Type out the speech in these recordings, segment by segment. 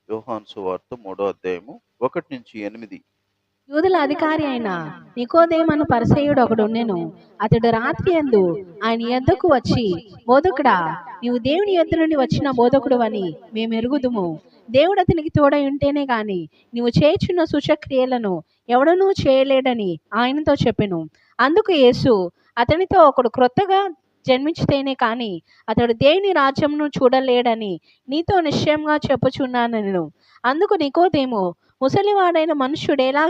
యోహాను సువార్త 3:1-8. యూదుల అధికారి అయిన నికోదేమను పరిసయ్యుడు ఒకడుండెను. అతడు రాత్రి యందు ఆయన యొద్దకు వచ్చి, బోధకుడా, నీవు దేవుని యొద్ద నుండి వచ్చిన బోధకుడు అని మేము ఎరుగుదుము. దేవుడు అతనికి తోడై ఉంటేనే గాని నీవు చేయుచున్న సూచక్రియలను ఎవడనూ చేయలేడని ఆయనతో చెప్పెను. అందుకు యేసు అతనితో, ఒకడు క్రొత్తగా జన్మించితేనే కానీ అతడు దేవుని రాజ్యమును చూడలేడని నీతో నిశ్చయంగా చెప్పుచున్నానెను. అందుకు నికోదేము, ముసలివాడైన మనుష్యుడు ఎలా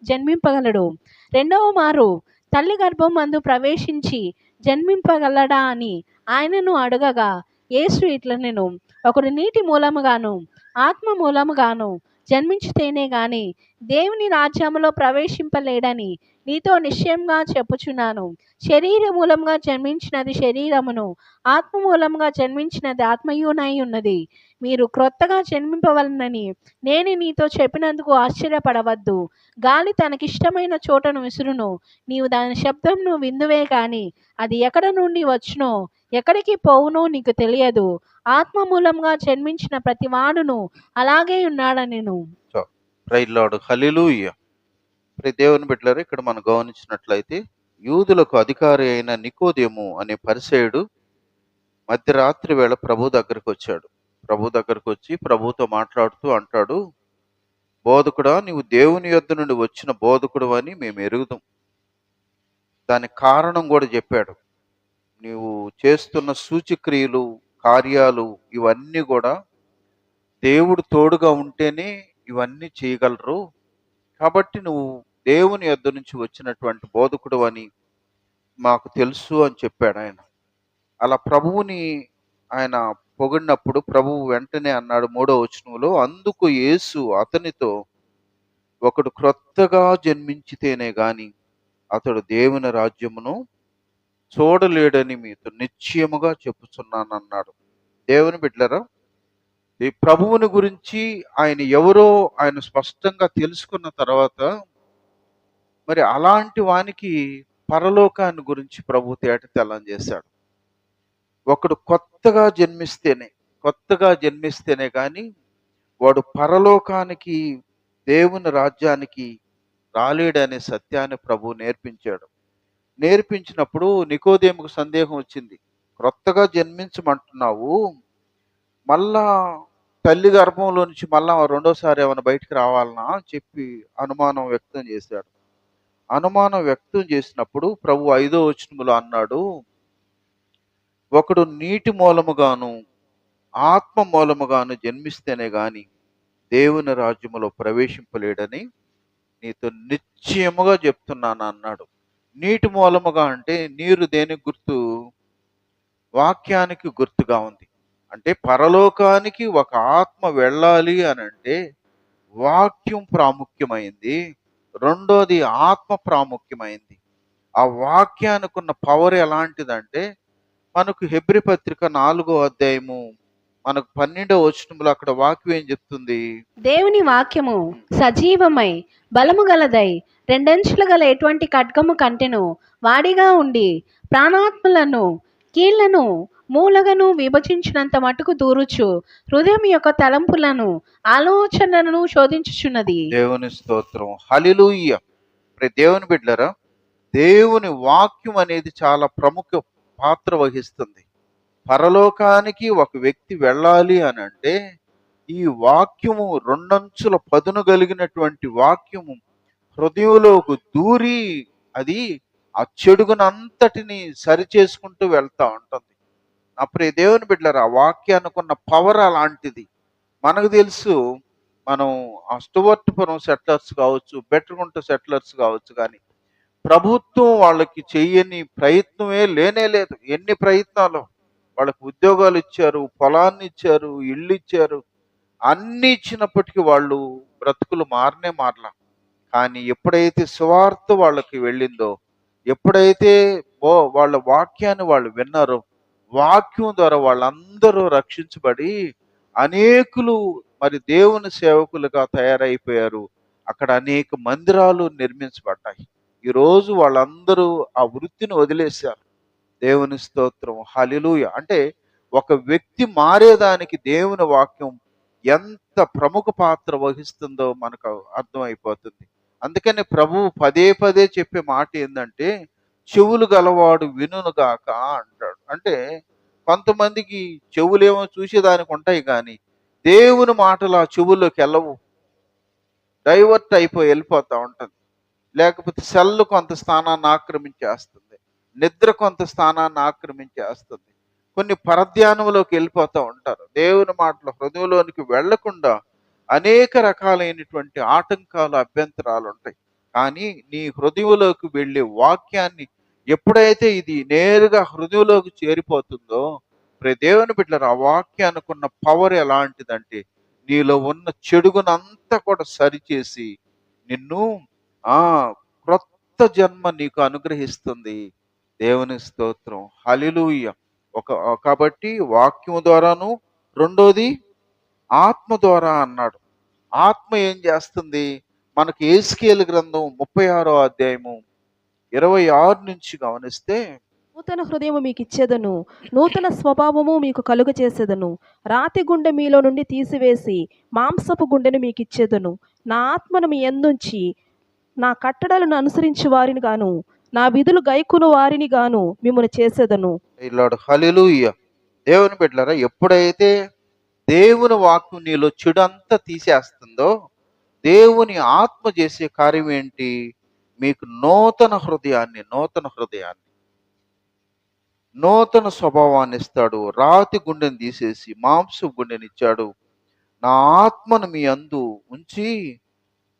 జన్మింపగలడు? రెండవ మారు తల్లి గర్భం మందు ప్రవేశించి జన్మింపగలడా అని ఆయనను అడగగా, యేసు ఇట్లనెను, ఒకడు నీటి మూలముగాను ఆత్మ మూలముగాను జన్మించితేనే గాని దేవుని రాజ్యములో ప్రవేశింపలేడని నీతో నిశ్చయంగా చెప్పుచున్నాను. శరీర మూలముగా జన్మించినది శరీరమును, ఆత్మ మూలముగా జన్మించినది ఆత్మయునై ఉన్నది. మీరు క్రొత్తగా జన్మింపవలనని నేను నీతో చెప్పినందుకు ఆశ్చర్యపడవద్దు. గాలి తనకిష్టమైన చోటను విసురును, నీవు దాని శబ్దంను విందువే కానీ అది ఎక్కడ నుండి వచ్చునో ఎక్కడికి పోవునో నీకు తెలియదు. ఆత్మ మూలంగా జన్మించిన ప్రతి వాడును అలాగే ఉన్నాడనెను. ప్రైజ్ లార్డ్, హల్లెలూయా. దేవుని బిడ్డలారా, ఇక్కడ మనం గమనించినట్లయితే యూదులకు అధికారి అయిన నికోదేము అనే పరిసయ్యుడు మధ్యరాత్రి వేళ ప్రభు దగ్గరకు వచ్చాడు. ప్రభు దగ్గరకు వచ్చి ప్రభుతో మాట్లాడుతూ అంటాడు, బోధకుడా, నీవు దేవుని యొద్ద నుండి వచ్చిన బోధకుడు అని మేము ఎరుగుదాం. దానికి కారణం కూడా చెప్పాడు. నీవు చేస్తున్న సూచక్రియలు, కార్యాలు ఇవన్నీ కూడా దేవుడు తోడుగా ఉంటేనే ఇవన్నీ చేయగలరు. కాబట్టి నువ్వు దేవుని యొద్ద నుంచి వచ్చినటువంటి బోధకుడు అని మాకు తెలుసు అని చెప్పాడు ఆయన. అలా ప్రభువుని ఆయన పొగిడినప్పుడు ప్రభువు వెంటనే అన్నాడు 3వ వచనంలో, అందుకు యేసు అతనితో, ఒకడు క్రొత్తగా జన్మించితేనే గాని అతడు దేవుని రాజ్యమును చూడలేడని మీతో నిశ్చయముగా చెప్పుచున్నాను అన్నాడు. దేవుని బిడ్డలారా, ఈ ప్రభువుని గురించి ఆయన ఎవరో ఆయన స్పష్టంగా తెలుసుకున్న తర్వాత మరి అలాంటి వానికి పరలోకాన్ని గురించి ప్రభు తేటతెల్లం చేశాడు. ఒకడు కొత్తగా జన్మిస్తేనే కానీ వాడు పరలోకానికి, దేవుని రాజ్యానికి రాలేడనే సత్యాన్ని ప్రభు నేర్పించాడు. నేర్పించినప్పుడు నికోదేముకు సందేహం వచ్చింది. క్రొత్తగా జన్మించమంటున్నావు, మళ్ళా తల్లి గర్భంలో నుంచి మళ్ళా రెండోసారి ఏమైనా బయటికి రావాలనా అని చెప్పి అనుమానం వ్యక్తం చేశాడు. అనుమానం వ్యక్తం చేసినప్పుడు ప్రభు 5వ వచనములో అన్నాడు, ఒకడు నీటి మూలముగాను ఆత్మ మూలముగాను జన్మిస్తేనే గాని దేవుని రాజ్యములో ప్రవేశింపలేడని నీతో నిశ్చయముగా చెప్తున్నాను అన్నాడు. నీటి మూలముగా అంటే నీరు దేనికి గుర్తు? వాక్యానికి గుర్తుగా ఉంది. అంటే పరలోకానికి ఒక ఆత్మ వెళ్ళాలి అని అంటే వాక్యం ప్రాముఖ్యమైంది, రెండోది ఆత్మ ప్రాముఖ్యమైంది. ఆ వాక్యానికి ఉన్న పవర్ ఎలాంటిదంటే, మనకు హెబ్రీ పత్రిక 4వ అధ్యాయము మనకు 12వ వచనంలో అక్కడ వాక్యం ఏం చెప్తుంది? దేవుని వాక్యము సజీవమై బలము గలదై రెండంచులు గల ఎటువంటి ఖడ్గము కంటెను వాడిగా ఉండి ప్రాణాత్మలను కీళ్లను మూలగను విభజించినంత మటుకు దూరుచు హృదయం యొక్క తలంపులను ఆలోచనలను శోధించుచున్నది. దేవుని స్తోత్రం, హల్లెలూయా. దేవుని బిడ్డలారా, దేవుని వాక్యం అనేది చాలా ప్రముఖ పాత్ర వహిస్తుంది. పరలోకానికి ఒక వ్యక్తి వెళ్ళాలి అని అంటే ఈ వాక్యము, రెండంచుల పదును కలిగినటువంటి వాక్యము హృదయంలోకి దూరి అది ఆ చెడుగునంతటిని సరి చేసుకుంటూ వెళ్తా ఉంటుంది. నా ప్రియ దేవుని బిడ్డలారా, ఆ వాక్యానికి ఉన్న పవర్ అలాంటిది. మనకు తెలుసు, మనం స్టువర్ట్పురం సెటిలర్స్ కావచ్చు, బెటర్గుంట సెటిలర్స్ కావచ్చు, కానీ ప్రభుత్వం వాళ్ళకి చెయ్యని ప్రయత్నమే లేనే లేదు. ఎన్ని ప్రయత్నాలు! వాళ్ళకి ఉద్యోగాలు ఇచ్చారు, పొలాన్ని ఇచ్చారు, ఇళ్ళు ఇచ్చారు, అన్ని ఇచ్చినప్పటికీ వాళ్ళు బ్రతుకులు మారలా. కానీ ఎప్పుడైతే సువార్త వాళ్ళకి వెళ్ళిందో, ఎప్పుడైతే వాళ్ళ వాక్యాన్ని వాళ్ళు విన్నారో, వాక్యం ద్వారా వాళ్ళందరూ రక్షించబడి అనేకులు మరి దేవుని సేవకులుగా తయారైపోయారు. అక్కడ అనేక మందిరాలు నిర్మించబడ్డాయి. ఈరోజు వాళ్ళందరూ ఆ వృత్తిని వదిలేశారు. దేవుని స్తోత్రం, హల్లెలూయా. అంటే ఒక వ్యక్తి మారేదానికి దేవుని వాక్యం ఎంత ప్రముఖ పాత్ర వహిస్తుందో మనకు అర్థమైపోతుంది. అందుకని ప్రభువు పదే పదే చెప్పే మాట ఏందంటే, చెవులు గలవాడు వినుగాక అంటాడు. అంటే కొంతమందికి చెవులేమో చూసేదానికి ఉంటాయి గాని, దేవుని మాటలు ఆ చెవుల్లోకి ఎళ్ళవు. డైవర్ట్ అయిపోయి వెళ్ళిపోతా ఉంటది. లేకపోతే సెల్ కొంత స్థానాన్ని ఆక్రమించేస్తుంది. నిద్ర కొంత స్థానాన్ని ఆక్రమించేస్తుంది. కొన్ని పరధ్యానంలోకి వెళ్ళిపోతూ ఉంటారు. దేవుని మాటలు హృదయంలోనికి వెళ్లకుండా అనేక రకాలైనటువంటి ఆటంకాలు, అభ్యంతరాలు ఉంటాయి. కానీ నీ హృదయంలోకి వెళ్ళే వాక్యాన్ని ఎప్పుడైతే ఇది నేరుగా హృదయంలోకి చేరిపోతుందో, దేవుని బిడ్డలారా, ఆ వాక్యానికి ఉన్న పవర్ ఎలాంటిదంటే, నీలో ఉన్న చెడుగునంతా కూడా సరిచేసి నిన్ను ఆ క్రొత్త జన్మ నీకు అనుగ్రహిస్తుంది. దేవుని స్తోత్రం. హల్లెలూయా. కాబట్టి వాక్యం ద్వారాను, రెండోది ఆత్మ ద్వారా అన్నాడు. ఆత్మ ఏం చేస్తుంది? మనకి యేస్కేలు గ్రంథం 36వ అధ్యాయము 26 నుంచి గమనిస్తే, నూతన హృదయము మీకు ఇచ్చేదను, నూతన స్వభావము మీకు కలుగ చేసేదను. రాతి గుండె మీలో నుండి తీసివేసి మాంసపు గుండెను మీకు ఇచ్చేదను. నా ఆత్మను మీ యందుంచి నా కట్టడలను అనుసరించి వారిని గాను, నా విధులు గైకును వారిని గాను మిమ్మల్ని చేసేదను. ఇల్లాడు హల్లెలూయా. దేవుని బిడ్డలారా, ఎప్పుడైతే దేవుని వాక్యం నీలో చెడంతా తీసేస్తుందో, దేవుని ఆత్మ చేసే కార్యం ఏంటి? మీకు నూతన హృదయాన్ని, నూతన స్వభావాన్ని ఇస్తాడు. రాతి గుండెని తీసేసి మాంసపు గుండెని ఇచ్చాడు. నా ఆత్మను మీ అందు ఉంచి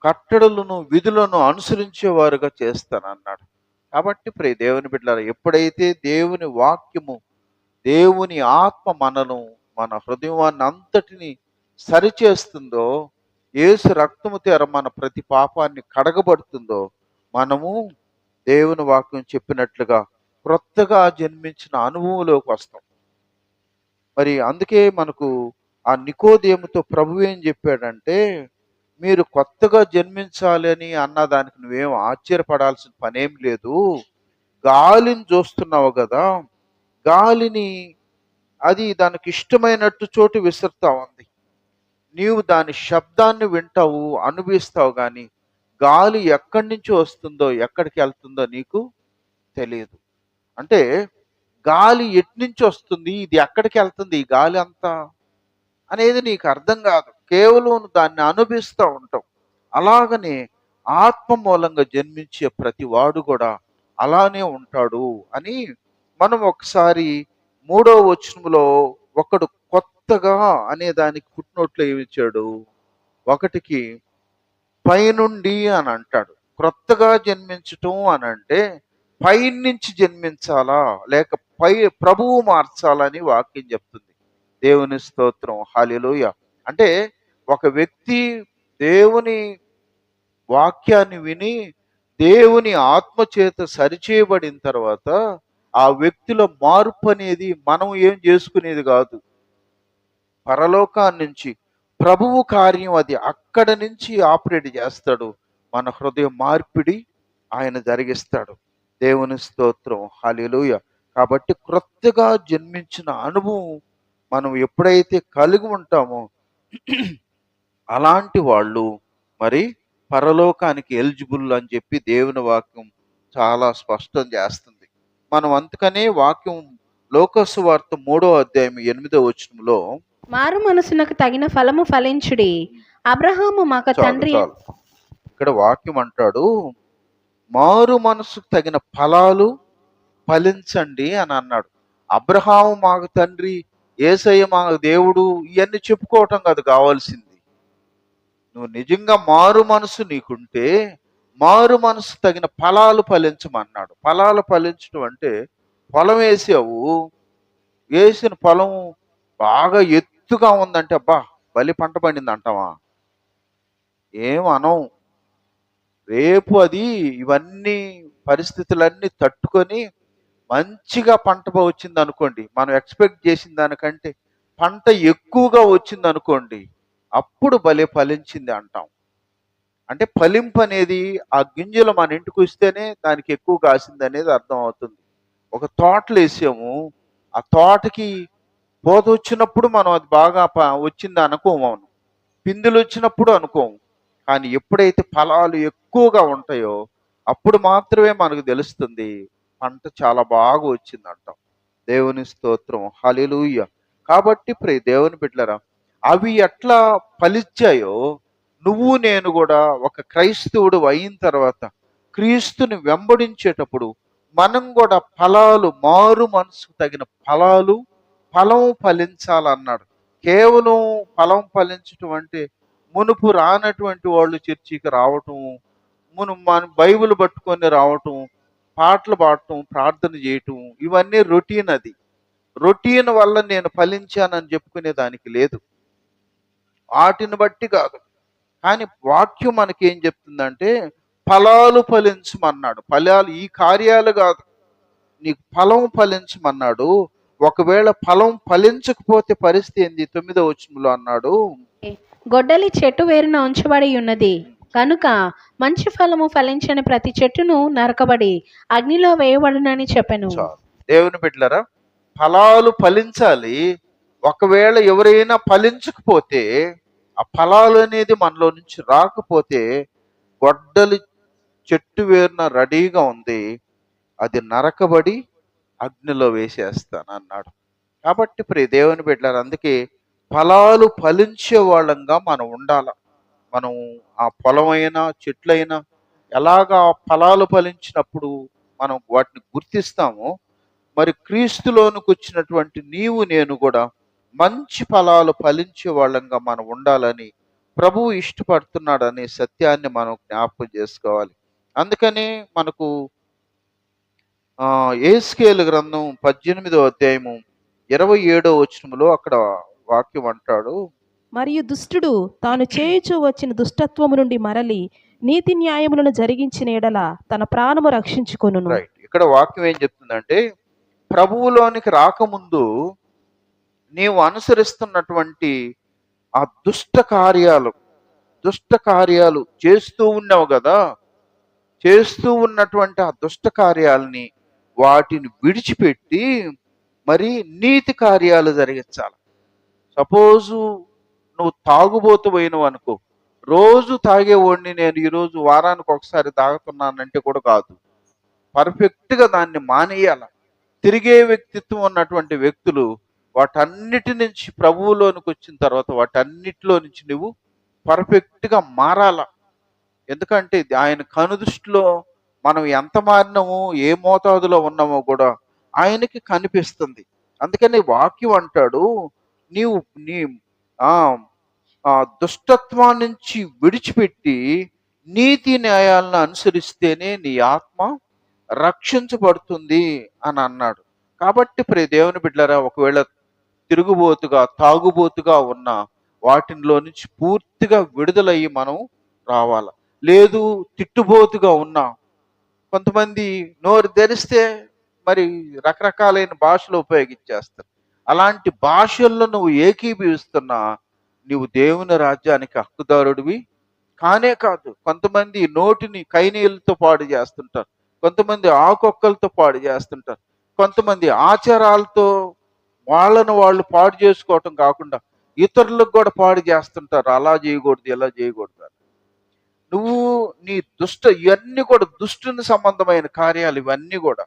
కట్టడలను, విధులను అనుసరించేవారుగా చేస్తానన్నాడు. కాబట్టి దేవుని బిడ్డలారా, ఎప్పుడైతే దేవుని వాక్యము, దేవుని ఆత్మ మన హృదయాన్ని అంతటిని సరిచేస్తుందో, యేసు రక్తము తెర మన ప్రతి పాపాన్ని కడగబడుతుందో, మనము దేవుని వాక్యం చెప్పినట్లుగా క్రొత్తగా జన్మించిన అనుభవంలోకి వస్తాం. మరి అందుకే మనకు ఆ నికోదేముతో ప్రభువు ఏం చెప్పాడంటే, మీరు కొత్తగా జన్మించాలి అని అన్నదానికి నువ్వేం ఆశ్చర్యపడాల్సిన పనేం లేదు. గాలిని చూస్తున్నావు కదా, గాలిని అది దానికి ఇష్టమైనట్టు చోటు విసురుతా ఉంది. నీవు దాని శబ్దాన్ని వింటావు, అనుభవిస్తావు, కానీ గాలి ఎక్కడి నుంచి వస్తుందో, ఎక్కడికి వెళ్తుందో నీకు తెలియదు. అంటే గాలి ఎట్నుంచి వస్తుంది, ఇది ఎక్కడికి వెళ్తుంది, ఈ గాలి అంతా అనేది నీకు అర్థం కాదు. కేవలం దాన్ని అనుభవిస్తూ ఉంటావు. అలాగనే ఆత్మ మూలంగా జన్మించే ప్రతి వాడు కూడా అలానే ఉంటాడు అని మనం ఒకసారి 3వ వచనంలో, ఒకడు కొత్తగా అనే దానికి ఫుట్నోట్లో ఏమిచ్చాడు? 1కి పైనుండి అని అంటాడు. క్రొత్తగా జన్మించటం అని అంటే పైనుంచి జన్మించాలా, లేక ప్రభువు మార్చాలని వాక్యం చెప్తుంది. దేవుని స్తోత్రం. హల్లెలూయా. అంటే ఒక వ్యక్తి దేవుని వాక్యాన్ని విని దేవుని ఆత్మ చేత సరిచేయబడిన తర్వాత ఆ వ్యక్తిలో మార్పు అనేది మనం ఏం చేసుకునేది కాదు. పరలోకాన్ని నుంచి ప్రభువు కార్యం అది అక్కడ నుంచి ఆపరేట్ చేస్తాడు. మన హృదయ మార్పిడి ఆయన జరిగిస్తాడు. దేవుని స్తోత్రం. హల్లెలూయా. కాబట్టి క్రొత్తగా జన్మించిన అనుభవం మనం ఎప్పుడైతే కలిగి ఉంటామో అలాంటి వాళ్ళు మరి పరలోకానికి ఎలిజిబుల్ అని చెప్పి దేవుని వాక్యం చాలా స్పష్టం చేస్తుంది. మనం అందుకనే వాక్యం లోకసు వార్త 3వ అధ్యాయం 8వ వచనంలో, మారు మనసునకు తగిన ఫలము ఫలించుడి. అబ్రహాము మాకు తండ్రి. ఇక్కడ వాక్యం అంటాడు, మారు మనసుకు తగిన ఫలాలు ఫలించండి అని అన్నాడు. అబ్రహాము మాకు తండ్రి, యేసయ్య మాకు దేవుడు, ఇవన్నీ చెప్పుకోవటం కాదు కావాల్సింది. నువ్వు నిజంగా మారు మనసు నీకుంటే మారు మనసు తగిన ఫలాలు ఫలించమన్నాడు. ఫలాలు ఫలించడం అంటే పొలం వేసావు, వేసిన పొలం బాగా ఎత్తుగా ఉందంటే అబ్బా బలి పంట పండింది అంటావా? ఏం అనం. రేపు అది ఇవన్నీ పరిస్థితులన్నీ తట్టుకొని మంచిగా పంట వచ్చింది అనుకోండి, మనం ఎక్స్పెక్ట్ చేసిన దానికంటే పంట ఎక్కువగా వచ్చింది అనుకోండి, అప్పుడు భలే ఫలించింది అంటాం. అంటే ఫలింపు అనేది ఆ గింజలు మన ఇంటికి వస్తేనే దానికి ఎక్కువ కాసింది అనేది అర్థం అవుతుంది. ఒక తోటలు వేసాము, ఆ తోటకి పోత వచ్చినప్పుడు మనం అది బాగా వచ్చింది అనుకోము. పిందులు వచ్చినప్పుడు అనుకోము, కానీ ఎప్పుడైతే ఫలాలు ఎక్కువగా ఉంటాయో అప్పుడు మాత్రమే మనకు తెలుస్తుంది పంట చాలా బాగా వచ్చిందంటాం. దేవుని స్తోత్రం, హల్లెలూయా. కాబట్టి ప్రియ దేవుని బిడ్డలారా, అవి ఎట్లా ఫలించాయో నువ్వు నేను కూడా ఒక క్రైస్తవుడు అయిన తర్వాత క్రీస్తుని వెంబడించేటప్పుడు మనం కూడా ఫలాలు, మారు మనసుకు తగిన ఫలం ఫలించాలన్నాడు. కేవలం ఫలం ఫలించటం అంటే మునుపు రానటువంటి వాళ్ళు చర్చికి రావటం, మన బైబిల్ పట్టుకొని రావటం, పాటలు పాడటం, ప్రార్థన చేయటం, ఇవన్నీ రొటీన్. అది రొటీన్ వల్ల నేను ఫలించానని చెప్పుకునే దానికి లేదు, వాటిని బట్టి కాదు. కానీ వాక్యం మనకేం చెప్తుందంటే ఫలాలు ఫలించమన్నాడు. ఫలాలు ఈ కార్యాలు కాదు, నీకు ఫలం ఫలించమన్నాడు. ఒకవేళ ఫలం ఫలించకపోతే పరిస్థితి ఏంది? 9వ వచనంలో అన్నాడు, గొడ్డలి చెట్టు వేరున ఉంచబడి ఉన్నది కనుక మంచి ఫలము ఫలించని ప్రతి చెట్టును నరకబడి అగ్నిలో వేయబడునని చెప్పెను. చాలు. దేవుని బిడ్డలారా, ఫలాలు ఫలించాలి. ఒకవేళ ఎవరైనా ఫలించకపోతే, ఆ ఫలాలు అనేది మనలో నుంచి రాకపోతే, గొడ్డలి చెట్టు వేరున రెడీగా ఉంది, అది నరకబడి అగ్నిలో వేసేస్తాను అన్నాడు. కాబట్టి ప్రియ దేవుని బిడ్డలారా, అందుకే ఫలాలు ఫలించే వాళ్ళంగా మనం ఉండాల. మనం ఆ పొలమైనా చెట్లైనా ఎలాగా ఫలాలు ఫలించినప్పుడు మనం వాటిని గుర్తిస్తామో, మరి క్రీస్తులోనికి వచ్చినటువంటి నీవు నేను కూడా మంచి ఫలాలు ఫలించే వాళ్ళంగా మనం ఉండాలని ప్రభువు ఇష్టపడుతున్నాడు అనే సత్యాన్ని మనం జ్ఞాపకం చేసుకోవాలి. అందుకని మనకు యేస్కేలు గ్రంథం 18వ అధ్యాయము 27వ వచనంలో అక్కడ వాక్యం అంటాడు, మరియు దుష్టుడు తాను చేయుచూ వచ్చిన దుష్టత్వము నుండి మరలి నీతి న్యాయములను జరిగించిన ఎడల తన ప్రాణము రక్షించుకొనును. రైట్. ఇక్కడ వాక్యం ఏం చెప్తుందంటే, ప్రభువులోనికి రాకముందు నీవు అనుసరిస్తున్నటువంటి ఆ దుష్ట కార్యాలు చేస్తూ ఉన్నావు కదా, చేస్తూ ఉన్నటువంటి ఆ దుష్ట కార్యాలని వాటిని విడిచిపెట్టి మరి నీతి కార్యాలు జరిగించాలి. సపోజు నువ్వు తాగుబోతు పోయినవు అనుకో, రోజు తాగేవాడిని నేను ఈరోజు వారానికి ఒకసారి తాగుతున్నానంటే కూడా కాదు, పర్ఫెక్ట్గా దాన్ని మానేయాల. తిరిగే వ్యక్తిత్వం ఉన్నటువంటి వ్యక్తులు వాటన్నిటి నుంచి ప్రభువులోనికి వచ్చిన తర్వాత వాటన్నిటిలో నుంచి నువ్వు పర్ఫెక్ట్గా మారాల. ఎందుకంటే ఆయన కనుదృష్టిలో మనం ఎంత మారినామో, ఏ మోతాదులో ఉన్నామో కూడా ఆయనకి కనిపిస్తుంది. అందుకని వాక్యం అంటాడు, నీవు నీ ఆ ఆ దుష్టత్వం నుంచి విడిచిపెట్టి నీతి న్యాయాలను అనుసరిస్తేనే నీ ఆత్మ రక్షించబడుతుంది అని అన్నాడు. కాబట్టి ప్రియ దేవుని బిడ్డలారా, ఒకవేళ తిరుగుబోతుగా తాగుబోతుగా ఉన్న వాటిలో నుంచి పూర్తిగా విడుదలయ్యి మనం రావాలి. లేదు తిట్టుబోతుగా ఉన్నా, కొంతమంది నోరు తెరిస్తే మరి రకరకాలైన భాషలు ఉపయోగించేస్తారు. అలాంటి భాషల్లో నువ్వు ఏకీభవిస్తున్నా నువ్వు దేవుని రాజ్యానికి హక్కుదారుడివి కానే కాదు. కొంతమంది నోటిని కైనీళ్ళతో పాడు చేస్తుంటారు, కొంతమంది ఆకొక్కలతో పాడు చేస్తుంటారు, కొంతమంది ఆచారాలతో వాళ్ళను వాళ్ళు పాడు చేసుకోవటం కాకుండా ఇతరులకు కూడా పాడు చేస్తుంటారు. అలా చేయకూడదు, ఇలా చేయకూడదు అని. నువ్వు నీ ఇవన్నీ కూడా దుష్టుని సంబంధమైన కార్యాలు. ఇవన్నీ కూడా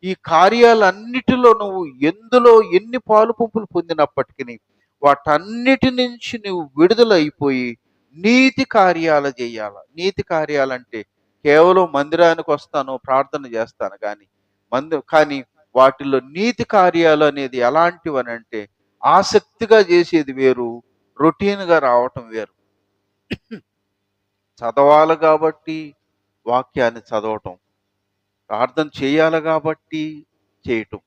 ఈ కార్యాలన్నిటిలో నువ్వు ఎందులో ఎన్ని పాలు పంపులు పొందినప్పటికీ వాటన్నిటి నుంచి నువ్వు విడుదలైపోయి నీతి కార్యాలు చేయాల. నీతి కార్యాలంటే కేవలం మందిరానికి వస్తాను, ప్రార్థన చేస్తాను కానీ వాటిల్లో నీతి కార్యాలు అనేది ఎలాంటివని అంటే ఆసక్తిగా చేసేది వేరు, రొటీన్గా రావటం వేరు. చదవాలి కాబట్టి వాక్యాన్ని చదవటం, ప్రార్థన చేయాలి కాబట్టి చేయటం,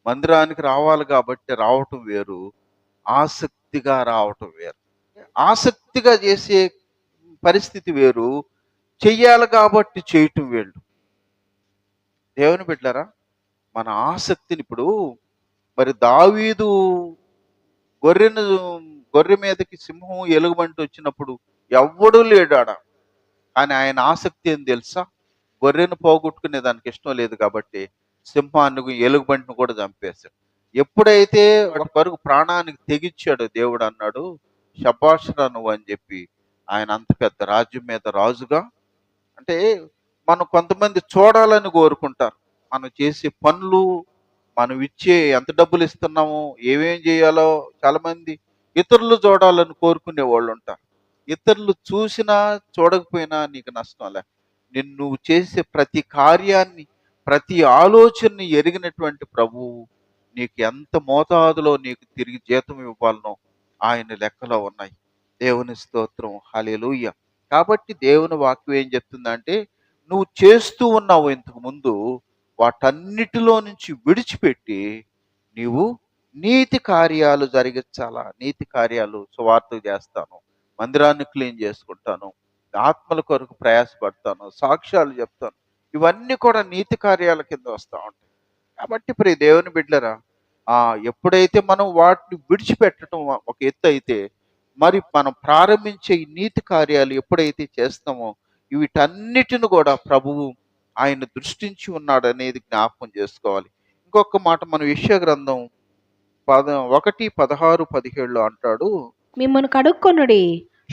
మందిరానికి రావాలి కాబట్టి రావటం వేరు, ఆసక్తిగా రావటం వేరు. ఆసక్తిగా చేసే పరిస్థితి వేరు, చెయ్యాలి కాబట్టి చేయటం వేరు. దేవుని బిడ్డలారా, మన ఆసక్తిని ఇప్పుడు మరి దావీదు గొర్రె మీదకి సింహం ఎలుగుబంటి వచ్చినప్పుడు ఎవ్వడూ లేడాడ, కానీ ఆయన ఆసక్తి ఏం తెలుసా? గొర్రెను పోగొట్టుకునే దానికి ఇష్టం లేదు కాబట్టి సింహాన్ని ఎలుగుబంటిని కూడా చంపేశాడు. ఎప్పుడైతే వాటి వరకు ప్రాణానికి తెగించాడో దేవుడు అన్నాడు, శభాషరా నువ్వు అని చెప్పి ఆయన అంత పెద్ద రాజ్యం మీద రాజుగా. అంటే మనం కొంతమంది చూడాలని కోరుకుంటారు. మనం చేసే పనులు, మనం ఇచ్చే ఎంత డబ్బులు ఇస్తున్నాము, ఏమేం చేయాలో చాలామంది ఇతరులు చూడాలని కోరుకునే వాళ్ళు ఉంటారు. ఇతరులు చూసినా చూడకపోయినా నీకు నష్టం లే. నువ్వు చేసే ప్రతి కార్యాన్ని, ప్రతి ఆలోచనని ఎరిగినటువంటి ప్రభువు నీకు ఎంత మోతాదులో నీకు తిరిగి జీతం ఇవ్వాలనో ఆయన లెక్కలో ఉన్నాయి. దేవుని స్తోత్రం, హల్లెలూయా. కాబట్టి దేవుని వాక్యం ఏం చెప్తుందంటే, నువ్వు చేస్తూ ఉన్నావు ఇంతకు ముందు, వాటన్నిటిలో నుంచి విడిచిపెట్టి నీవు నీతి కార్యాలు జరిగించాలా. నీతి కార్యాలు, సువార్తలు చేస్తాను, మందిరాన్ని క్లీన్ చేసుకుంటాను, ఆత్మల కొరకు ప్రయాసపడతాను, సాక్ష్యాలు చెప్తాను, ఇవన్నీ కూడా నీతి కార్యాల కింద వస్తూ ఉంటాయి. కాబట్టి ప్రియ దేవుని బిడ్డలారా, ఎప్పుడైతే మనం వాటిని విడిచిపెట్టడం ఒక ఎత్తు అయితే, మరి మనం ప్రారంభించే ఈ నీతి కార్యాలు ఎప్పుడైతే చేస్తామో వీటన్నిటిని కూడా ప్రభువు ఆయన దృష్టించి ఉన్నాడు అనేది జ్ఞాపకం చేసుకోవాలి. ఇంకొక మాట మనం యెషయా గ్రంథం 1:16-17 అంటాడు, మిమ్మల్ని కడుక్కొనుడి,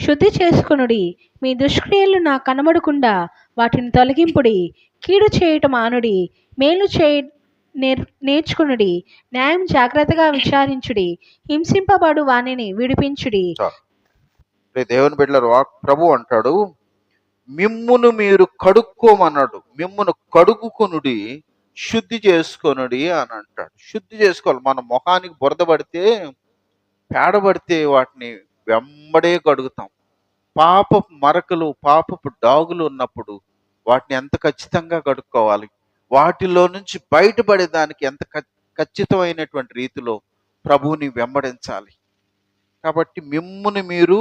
శుద్ధి చేసుకొనుడి, మీ దుష్క్రియలు నాకు కనబడకుండా వాటిని తొలగింపుడి, కీడు చేయటం మానుడి, మేలు నేర్చుకునుడి, న్యాయం జాగ్రత్తగా విచారించుడి, హింసింపబడు వానిని విడిపించుడి. చాలు. ప్రియ దేవుని బిడ్డలారా, ప్రభు అంటాడు, మిమ్మును మీరు కడుక్కోమన్నాడు. మిమ్మును కడుగుకొనుడి, శుద్ధి చేసుకొనుడి అని అంటాడు. శుద్ధి చేసుకోవాలి. మన ముఖానికి బురద పడితే, పేడ పడితే వాటిని వెంబడే కడుగుతాం. పాపపు మరకలు, పాపపు డాగులు ఉన్నప్పుడు వాటిని ఎంత ఖచ్చితంగా కడుక్కోవాలి. వాటిలో నుంచి బయటపడేదానికి ఎంత ఖచ్చితమైనటువంటి రీతిలో ప్రభువుని వెంబడించాలి. కాబట్టి మిమ్ముని మీరు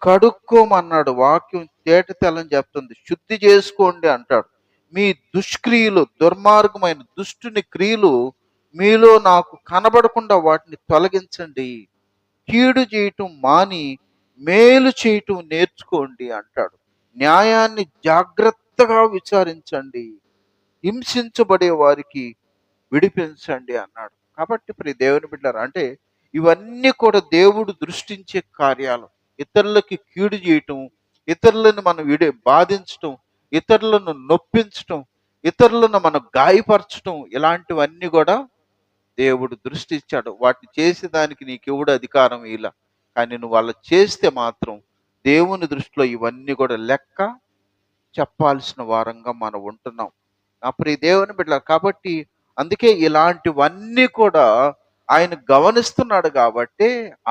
కడుక్కోమన్నాడు. వాక్యం తేటతెల్లని చెప్తుంది. శుద్ధి చేసుకోండి అంటాడు. మీ దుష్క్రియలు, దుర్మార్గమైన దుష్టుని క్రియలు మీలో నాకు కనబడకుండా వాటిని తొలగించండి. కీడు చేయటం మాని మేలు చేయటం నేర్చుకోండి అంటాడు. న్యాయాన్ని జాగ్రత్తగా విచారించండి, హింసించబడే వారికి విడిపించండి అన్నాడు. కాబట్టి ప్రియ దేవుని బిడ్డలారా, అంటే ఇవన్నీ కూడా దేవుడు దృష్టించే కార్యాలు. ఇతరులకి కీడు చేయటం, ఇతరులను మనం బాధించటం, ఇతరులను నొప్పించటం, ఇతరులను మనం గాయపరచటం, ఇలాంటివన్నీ కూడా దేవుడు దృష్టి ఇచ్చాడు. వాటిని చేసేదానికి నీకు ఎవడు అధికారం ఇలా. కానీ నువ్వు అలా చేస్తే మాత్రం దేవుని దృష్టిలో ఇవన్నీ కూడా లెక్క చెప్పాల్సిన వారంగా మనం ఉంటున్నాం. నా ప్రియ దేవుని బిడ్డ, కాబట్టి అందుకే ఇలాంటివన్నీ కూడా ఆయన గమనిస్తున్నాడు. కాబట్టి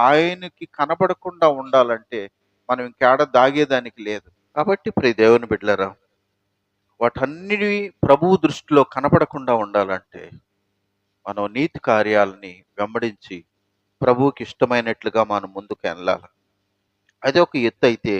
ఆయనకి కనపడకుండా ఉండాలంటే మనం ఇంకేడ దాగేదానికి లేదు. కాబట్టి ప్రియ దేవుని బిడ్డలారా, వాటన్నిటి ప్రభువు దృష్టిలో కనపడకుండా ఉండాలంటే మనం నీతి కార్యాలని వెంబడించి ప్రభువుకి ఇష్టమైనట్లుగా మనం ముందుకు వెళ్ళాలి. అది ఒక ఎత్తు అయితే,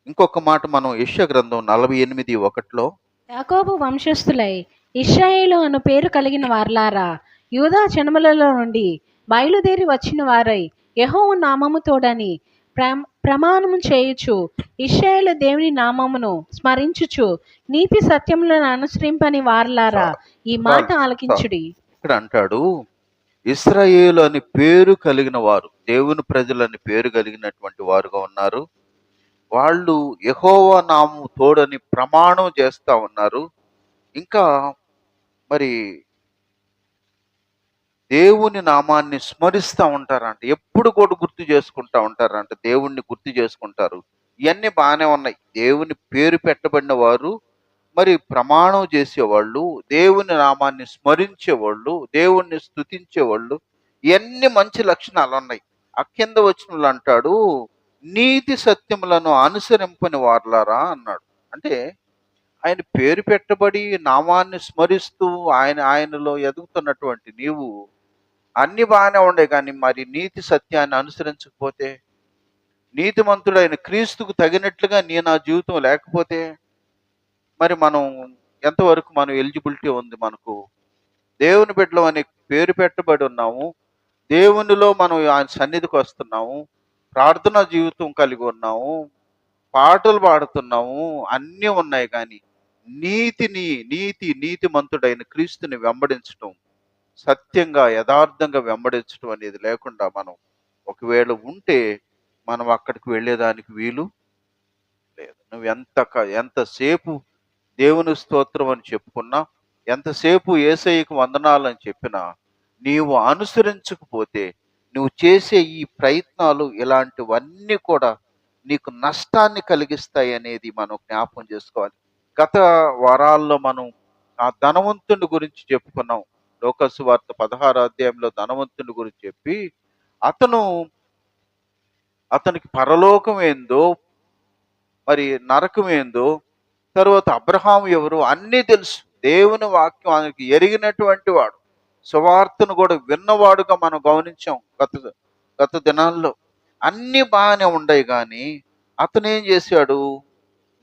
ఇంకొక మాట మనం యెషయా గ్రంథం 48:1 యాకోబు వంశస్థులై ఇశ్రాయేలు అను పేరు కలిగిన వారలారా, యూదా జనములలో నుండి బయలుదేరి వచ్చిన వారై యెహోవా నామము తోడని ప్రమాణము చేయుచు, ఇశ్రాయేలు దేవుని నామమును స్మరించుచు, నీతి సత్యములను అనుసరింపని వారలారా, ఈ మాట ఆలకించుడి. ఇక్కడ అంటాడు, ఇశ్రాయేలు అని పేరు కలిగిన వారు, దేవుని ప్రజలని పేరు కలిగినటువంటి వారుగా ఉన్నారు. వాళ్ళు యెహోవా నామము తోడని ప్రమాణం చేస్తా ఉన్నారు. ఇంకా మరి దేవుని నామాన్ని స్మరిస్తూ ఉంటారంట. ఎప్పుడు కూడా గుర్తు చేసుకుంటా ఉంటారంట. దేవుణ్ణి గుర్తు చేసుకుంటారు. ఇవన్నీ బాగానే ఉన్నాయి. దేవుని పేరు పెట్టబడిన వారు, మరి ప్రమాణం చేసేవాళ్ళు, దేవుని నామాన్ని స్మరించేవాళ్ళు, దేవుణ్ణి స్తుతించేవాళ్ళు, ఇవన్నీ మంచి లక్షణాలు ఉన్నాయి. ఆ కింద వచనంలో అంటాడు, నీతి సత్యములను అనుసరింపని వారలారా అన్నాడు. అంటే ఆయన పేరు పెట్టబడి నామాన్ని స్మరిస్తూ ఆయనలో ఎదుగుతున్నటువంటి నీవు అన్ని బాగానే ఉండే, కానీ మరి నీతి సత్యాన్ని అనుసరించకపోతే, నీతిమంతుడైన క్రీస్తుకు తగినట్లుగా నా జీవితం లేకపోతే, మరి మనం ఎంతవరకు మనం ఎలిజిబిలిటీ ఉంది? మనకు దేవుని బిడ్డలు అనే పేరు పెట్టబడి ఉన్నాము, దేవునిలో మనం ఆయన సన్నిధికి వస్తున్నాము, ప్రార్థనా జీవితం కలిగి ఉన్నాము, పాటలు పాడుతున్నాము, అన్నీ ఉన్నాయి. కానీ నీతిమంతుడైన క్రీస్తుని వెంబడించటం, సత్యంగా యథార్థంగా వెంబడించడం అనేది లేకుండా మనం ఒకవేళ ఉంటే మనం అక్కడికి వెళ్ళేదానికి వీలు లేదు. నువ్వు ఎంతసేపు దేవుని స్తోత్రం అని చెప్పుకున్నా, ఎంతసేపు యేసయ్యకు వందనాలని చెప్పినా, నీవు అనుసరించకపోతే, నువ్వు చేసే ఈ ప్రయత్నాలు ఇలాంటివన్నీ కూడా నీకు నష్టాన్ని కలిగిస్తాయి అనేది మనం జ్ఞాపకం చేసుకోవాలి. గత వారాల్లో మనం ఆ ధనవంతుని గురించి చెప్పుకున్నాం. లోకాసు వార్త 16 అధ్యాయంలో ధనవంతుని గురించి చెప్పి, అతను అతనికి పరలోకం ఏందో, మరి నరకం ఏందో, తరువాత అబ్రహాము ఎవరు అన్నీ తెలుసు. దేవుని వాక్యం ఆయనకి ఎరిగినటువంటి వాడు. సువార్తను కూడా విన్నవాడుగా మనం గమనించాం గత గత దినాల్లో. అన్నీ బాగానే ఉండయి కానీ అతను ఏం చేశాడు?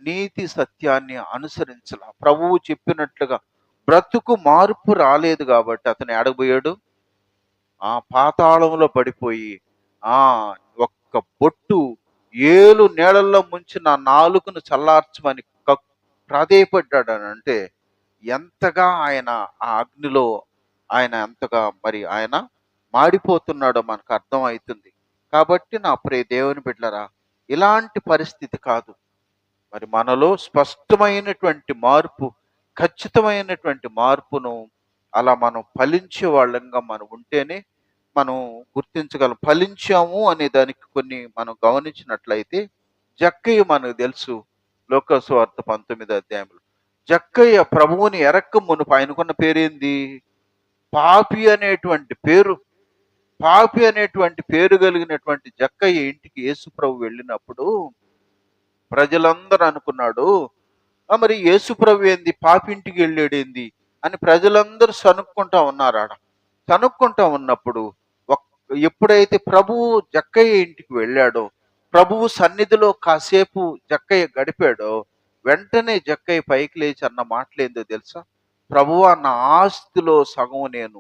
నీతి సత్యాన్ని అనుసరించలా. ప్రభువు చెప్పినట్లుగా బ్రతుకు మార్పు రాలేదు కాబట్టి అతను ఎడబోయాడు, పాతాళంలో పడిపోయి, ఆ ఒక్క బొట్టు ఏలు నీళ్ళల్లో ముంచి నా నాలుకను చల్లార్చమని ప్రాధేయపడ్డాడనంటే ఎంతగా ఆయన ఆ అగ్నిలో ఆయన మాడిపోతున్నాడో మనకు అర్థం అవుతుంది. కాబట్టి నా ప్రియ దేవుని బిడ్డలారా, ఇలాంటి పరిస్థితి కాదు. మరి మనలో స్పష్టమైనటువంటి మార్పు, ఖచ్చితమైనటువంటి మార్పును అలా మనం ఫలించే వాళ్ళంగా మనం ఉంటేనే మనం గుర్తించగలం. ఫలించాము అనే దానికి కొన్ని మనం గమనించినట్లయితే, జక్కయ్య మనకు తెలుసు. లోకాసు వార్త 19 అధ్యాయంలో జక్కయ్య ప్రభువుని ఎరక్క మునుపు ఆయనకున్న పేరేంది? పాపి అనేటువంటి పేరు. పాపి అనేటువంటి పేరు కలిగినటువంటి జక్కయ్య ఇంటికి యేసు ప్రభు వెళ్ళినప్పుడు ప్రజలందరూ అనుకున్నాడు, మరి యేసు ప్రభు ఏంది పాపింటికి వెళ్ళాడేంది అని ప్రజలందరూ సనుక్కుంటా ఉన్నారు. సనుక్కుంటా ఉన్నప్పుడు ఎప్పుడైతే ప్రభువు జక్కయ్య ఇంటికి వెళ్ళాడో, ప్రభువు సన్నిధిలో కాసేపు జక్కయ్య గడిపాడో, వెంటనే జక్కయ్య పైకి లేచి అన్న మాటలేందో తెలుసా? ప్రభువా, నా ఆస్తిలో సగం నేను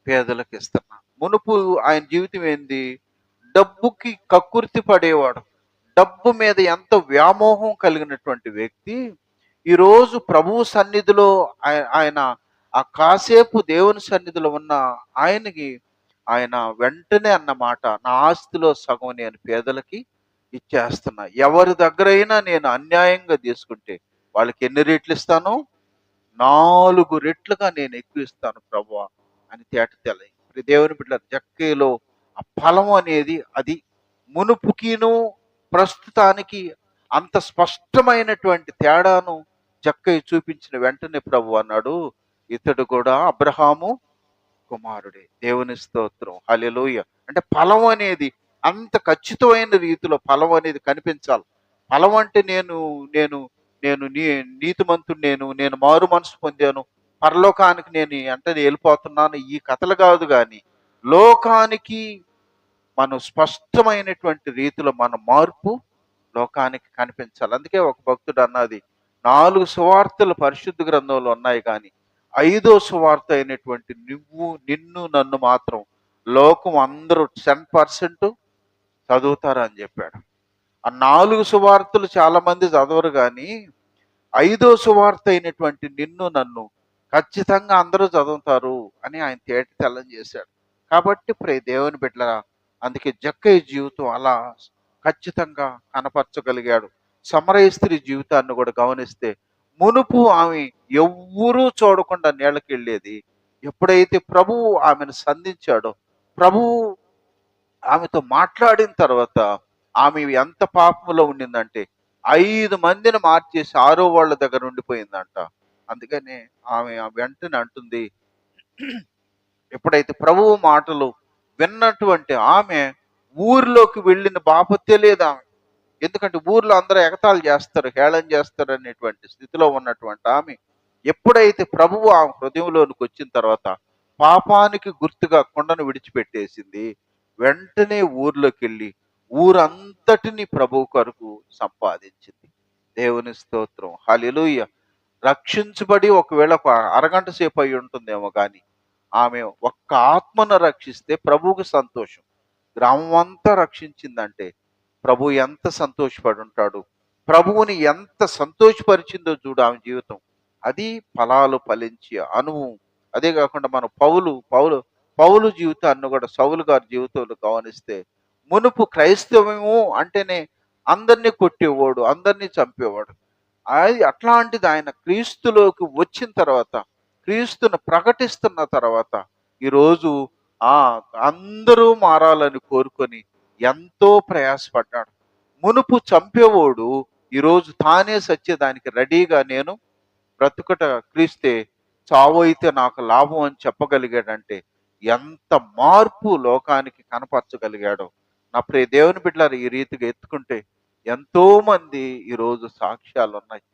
పేదలకు ఇస్తున్నా. మునుపు ఆయన జీవితం ఏంది? డబ్బుకి కక్కుర్తి పడేవాడు. డబ్బు మీద ఎంత వ్యామోహం కలిగినటువంటి వ్యక్తి ఈరోజు ప్రభువు సన్నిధిలో ఆయన ఆ కాసేపు దేవుని సన్నిధిలో ఉన్న ఆయన వెంటనే అన్నమాట, నా ఆస్తిలో సగం నేను పేదలకి ఇచ్చేస్తున్నా. ఎవరి దగ్గరైనా నేను అన్యాయంగా తీసుకుంటే వాళ్ళకి ఎన్ని రెట్లు ఇస్తాను? 4 రెట్లుగా నేను ఎక్కువ ఇస్తాను ప్రభువా అని తేటతెల్లం. దేవుని బిడ్డ జక్కయ్యలో ఆ ఫలం అనేది అది మునుపుకిను ప్రస్తుతానికి అంత స్పష్టమైనటువంటి తేడాను జక్కయ్య చూపించిన వెంటనే ప్రభు అన్నాడు, ఇతడు కూడా అబ్రహాము కుమారుడే. దేవుని స్తోత్రం, హల్లెలూయా. అంటే ఫలం అనేది అంత ఖచ్చితమైన రీతిలో ఫలం అనేది కనిపించాలి. ఫలం అంటే నేను నేను నేను నీ నీతిమంతుడు, నేను మారు మనసు పొందాను, పరలోకానికి నేను అంటే వెళ్ళిపోతున్నాను, ఈ కథలు కాదు. కానీ లోకానికి మనం స్పష్టమైనటువంటి రీతిలో మన మార్పు లోకానికి కనిపించాలి. అందుకే ఒక భక్తుడు అన్నది, 4 సువార్తలు పరిశుద్ధ గ్రంథంలో ఉన్నాయి కానీ 5వ సువార్త అయినటువంటి నిన్ను నన్ను మాత్రం లోకం అందరూ 10% చదువుతారు అని చెప్పాడు. ఆ 4 సువార్తలు చాలా మంది చదవరు కానీ 5వ సువార్త అయినటువంటి నిన్ను నన్ను ఖచ్చితంగా అందరూ చదువుతారు అని ఆయన తేట తెల్లం చేశాడు. కాబట్టి ప్రియ దేవుని బిడ్డలారా, అందుకే జక్కయ్య జీవితం అలా ఖచ్చితంగా కనపరచగలిగాడు. సమరయ స్త్రీ జీవితాన్ని కూడా గమనిస్తే, మునుపు ఆమె ఎవ్వరూ చూడకుండా నీళ్ళకి వెళ్ళేది. ఎప్పుడైతే ప్రభువు ఆమెను సంధించాడో, ప్రభువు ఆమెతో మాట్లాడిన తర్వాత ఆమె ఎంత పాపంలో ఉండిందంటే 5 మందిని మార్చేసి 6వ వాళ్ళ దగ్గర ఉండిపోయిందంట. అందుకనే ఆమె వెంటనే అంటుంది, ఎప్పుడైతే ప్రభువు మాటలు విన్నటువంటి ఆమె ఊరిలోకి వెళ్ళిన బాపత్తే లేదు ఆమె. ఎందుకంటే ఊర్లో అందరూ ఎగతాళి చేస్తారు, హేళన చేస్తారు అనేటువంటి స్థితిలో ఉన్నటువంటి ఆమె ఎప్పుడైతే ప్రభువు ఆమె హృదయంలోనికి వచ్చిన తర్వాత పాపానికి గుర్తుగా కొండను విడిచిపెట్టేసింది. వెంటనే ఊర్లోకి వెళ్ళి ఊరంతటిని ప్రభువు కొరకు సంపాదించింది. దేవుని స్తోత్రం, హల్లెలూయా. రక్షించబడి ఒకవేళ ఒక అరగంట సేపు అయి ఉంటుందేమో కానీ ఆమె ఒక్క ఆత్మను రక్షిస్తే ప్రభువుకి సంతోషం. గ్రామం అంతా రక్షించిందంటే ప్రభు ఎంత సంతోషపడి ఉంటాడు. ప్రభువుని ఎంత సంతోషపరిచిందో చూడు ఆమె జీవితం. అది ఫలాలు ఫలించే అనుభవం. అదే కాకుండా మనం పౌలు జీవితాన్ని కూడా, సౌలు గారి జీవితంలో గమనిస్తే మునుపు క్రైస్తవము అంటేనే అందరినీ కొట్టేవాడు, అందరినీ చంపేవాడు. అది అట్లాంటిది ఆయన క్రీస్తులోకి వచ్చిన తర్వాత, క్రీస్తును ప్రకటిస్తున్న తర్వాత ఈరోజు ఆ అందరూ మారాలని కోరుకొని ఎంతో ప్రయాసపడ్డాడు. మునుపు చంపేవాడు ఈరోజు తానే సత్యదానికి రెడీగా నేను బ్రతుకట క్రీస్తే, చావు అయితే నాకు లాభం అని చెప్పగలిగాడంటే ఎంత మార్పు లోకానికి కనపరచగలిగాడో. నా ప్రియ దేవుని బిడ్డలారా, ఈ రీతిగా ఎత్తుకుంటే ఎంతో మంది ఈరోజు సాక్ష్యాలు ఉన్నాయి.